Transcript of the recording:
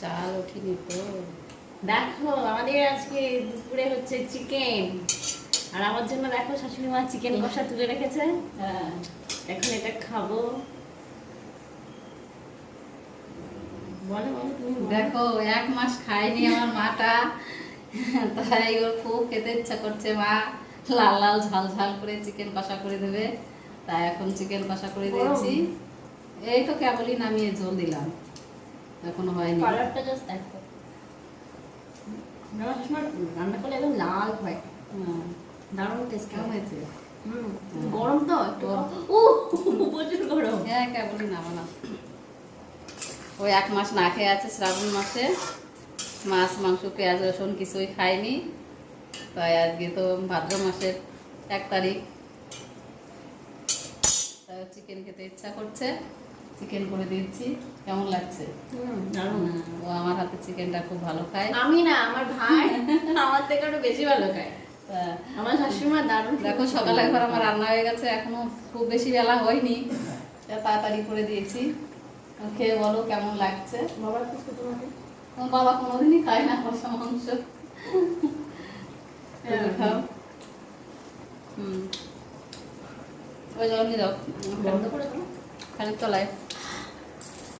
চাল ওঠেনি তো। দেখো আমাদের আজকে দুপুরে হচ্ছে চিকেন, আর আমার জন্য দেখো শাশুড়ি মা চিকেন কষা তুলে রেখেছে। হ্যাঁ, এখন এটা খাবো। বলো বলো তুমি বলো। দেখো 1 মাস খাইনি আমার মাটা, তাই ওর খুব খেতে ইচ্ছা করছে। মা লাল লাল ঝাল ঝাল করে চিকেন কষা করে দেবে, তাই এখন চিকেন কষা করে দিয়েছি। এই তো কেবলই নামিয়ে ঝোল দিলাম, এখনো হয়নি। কালারটা জাস্ট দেখো, আমার শাশুড়ি রান্না করলে একদম লাল হয়, হ্যাঁ, দারুণ টেস্ট কেমন হয়েছে? গরম তো একটু, ও প্রচুর গরম। হ্যাঁ, কেবলই নামানো। ওই 1 মাস না খেয়ে আছে, শ্রাবণ মাসে মাছ মাংস পেঁয়াজ রসুন কিছুই খায়নি, তাই আজকে তো ভাদ্র মাসের 1 তারিখ, তাই চিকেন খেতে ইচ্ছা করছে, চিকেন করে দিচ্ছি। কেমন লাগছে? দারুণ। ও আমার হাতে চিকেনটা খুব ভালো খায়। আমি না, আমার ভাই আমার থেকে একটু বেশি ভালো খায়। তা আমার শাশুড়ি মা দারুণ। দেখো সকালে একবার আমার রান্না হয়ে গেছে, এখনো খুব বেশি বেলা হয়নি, তা তাড়াতাড়ি করে দিয়েছি। খেয়ে বলো কেমন লাগছে। বাবার কিছু তোমাকে তোমার বাবা কোনোদিনই খায় না কষা মাংস, তুমি খাও। ওই জল নিয়ে যাও বন্ধ করে দাও। খালি তলায়।